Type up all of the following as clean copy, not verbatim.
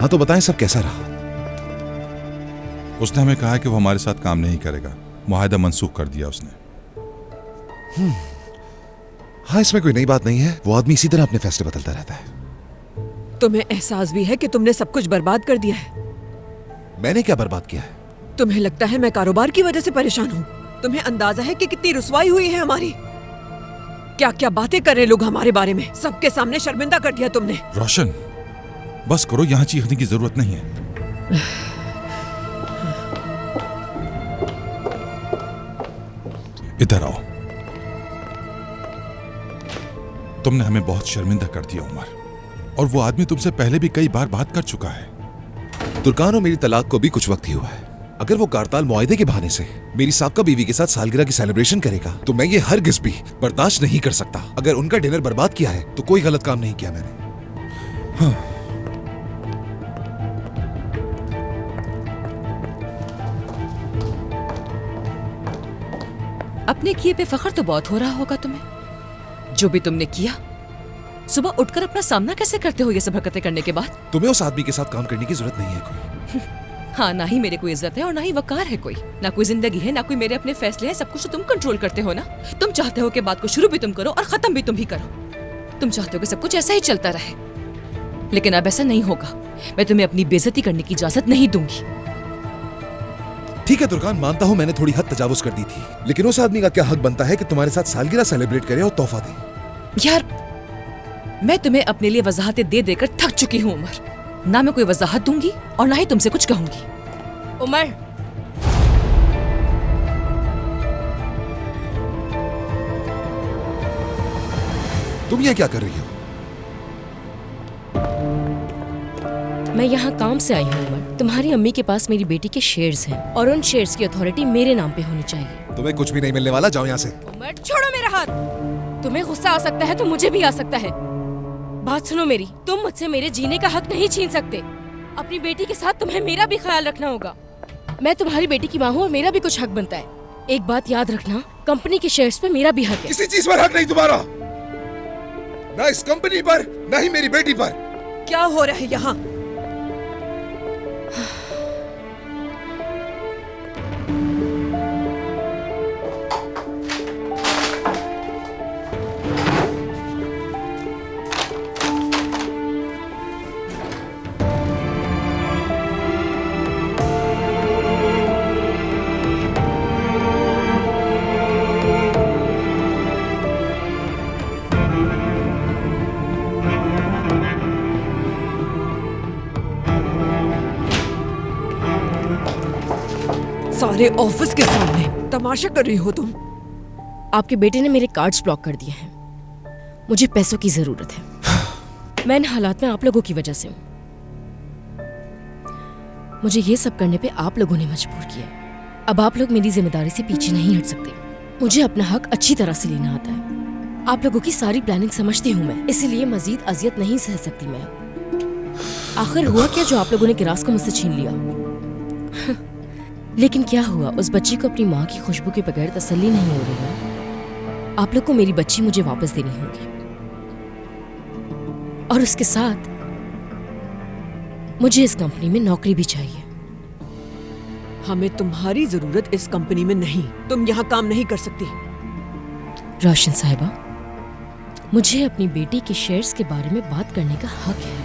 हाँ तो बताएं सब कैसा रहा? उसने हमें कहा कि वो हमारे साथ काम नहीं करेगा, मुआहदा मंसूख कर दिया उसने। हाँ, इसमें कोई नई बात नहीं है। वो आदमी इसी तरह अपने फैसले बदलता रहता है। तुम्हें एहसास भी है कि तुमने सब कुछ बर्बाद कर दिया है? मैंने क्या बर्बाद किया है? तुम्हें लगता है मैं कारोबार की वजह से परेशान हूँ? तुम्हें अंदाजा है कि कितनी रुसवाई हुई है हमारी? क्या क्या बातें कर रहे लोग हमारे बारे में, सबके सामने शर्मिंदा कर दिया तुमने। रोशन, बस करो, यहाँ चीखने की जरूरत नहीं है। इधर आओ। तुमने हमें बहुत शर्मिंदा कर दिया उमर, और वो आदमी तुमसे पहले भी कई बार बात कर चुका है। तुर्कान और मेरी तलाक को भी कुछ वक्त ही हुआ है। अगर वो कारताल मुआहदे के बहाने से मेरी साबका बीवी के साथ सालगिरह की सेलिब्रेशन करेगा तो मैं ये हरगिज़ भी बर्दाश्त नहीं कर सकता। अगर उनका डिनर बर्बाद किया है तो कोई गलत काम नहीं किया मैंने। हाँ। अपने किए पे फख्र तो बहुत हो रहा होगा तुम्हें। जो भी तुमने किया, सुबह उठकर अपना सामना कैसे करते हो ये सब हरकतें करने के बाद? तुम्हें उस आदमी के साथ काम करने की जरूरत नहीं है कोई। हाँ, ना ही मेरे को इज्जत है और ना ही वकार है कोई, ना कोई जिंदगी है, ना कोई मेरे अपने फैसले हैं। सब कुछ तो तुम कंट्रोल करते हो ना। तुम चाहते हो कि बात को शुरू भी तुम करो और खत्म भी तुम ही करो। तुम चाहते हो कि सब कुछ ऐसा ही चलता रहे, लेकिन अब ऐसा नहीं होगा। मैं तुम्हें अपनी बेइज्जती करने की इजाजत नहीं दूंगी। ठीक है तुर्कान, मानता हूँ मैंने थोड़ी हद तजावुज कर दी थी, लेकिन उस आदमी का क्या हक बनता है कि तुम्हारे साथ सालगिरह सेलिब्रेट करे और तोहफा दे? यार, मैं तुम्हें अपने लिए वजाहतें दे देकर थक चुकी हूँ उमर। ना मैं कोई वजाहत दूंगी और ना ही तुमसे कुछ कहूंगी। उमर, तुम ये क्या कर रही हो? मैं यहाँ काम से आई हूँ उमर। तुम्हारी अम्मी के पास मेरी बेटी के शेयर्स हैं और उन शेयर्स की अथॉरिटी मेरे नाम पे होनी चाहिए। तुम्हें कुछ भी नहीं मिलने वाला, जाओ यहाँ से। उमर, छोड़ो मेरा हाथ। तुम्हें गुस्सा आ सकता है तो मुझे भी आ सकता है। बात सुनो मेरी, तुम मुझसे मेरे जीने का हक नहीं छीन सकते। अपनी बेटी के साथ तुम्हें मेरा भी ख्याल रखना होगा। मैं तुम्हारी बेटी की माँ हूँ और मेरा भी कुछ हक बनता है। एक बात याद रखना, कंपनी के शेयर्स पे मेरा भी हक है। किसी चीज पर हक नहीं तुम्हारा, ना इस कंपनी पर, ना ही मेरी बेटी पर। क्या हो रहा है यहाँ? सारे ऑफिस के सामने तमाशा कर रही हो तुम। आपके बेटे ने मेरे कार्ड्स ब्लॉक कर दिए हैं। मुझे पैसों की जरूरत है। मैं इन हालात में आप लोगों की वजह से हूँ। मुझे ये सब करने पे आप लोगों ने मजबूर किया। अब आप लोग मेरी जिम्मेदारी से पीछे नहीं हट सकते। मुझे अपना हक अच्छी तरह से लेना आता है। आप लोगों की सारी प्लानिंग समझती हूँ मैं, इसीलिए मजीद अजियत नहीं सह सकती मैं। आखिर हुआ क्या जो आप लोगों ने किरास को मुझसे छीन लिया? लेकिन क्या हुआ, उस बच्ची को अपनी माँ की खुशबू के बगैर तसल्ली नहीं हो रही ना। आप लोग को मेरी बच्ची मुझे वापस देनी होगी, और उसके साथ मुझे इस कंपनी में नौकरी भी चाहिए। हमें तुम्हारी जरूरत इस कंपनी में नहीं। तुम यहाँ काम नहीं कर सकती। रोशन साहिबा, मुझे अपनी बेटी के शेयर्स के बारे में बात करने का हक है।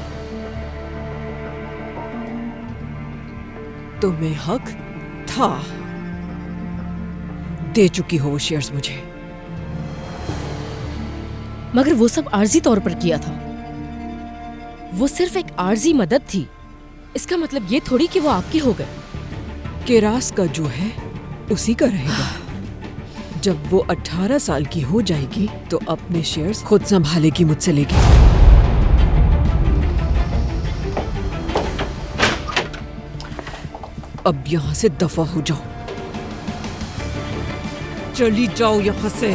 तुम्हें हक था, दे चुकी हो वो शेयर्स मुझे। मगर वो सब आर्जी तौर पर किया था। वो सिर्फ एक आर्जी मदद थी। इसका मतलब ये थोड़ी कि वो आपके हो गए। किरास का जो है उसी का रहेगा। जब वो 18 साल की हो जाएगी तो अपने शेयर्स खुद संभालेगी, मुझसे लेगी। अब यहाँ से दफा हो जाओ, चली जाओ यहाँ से।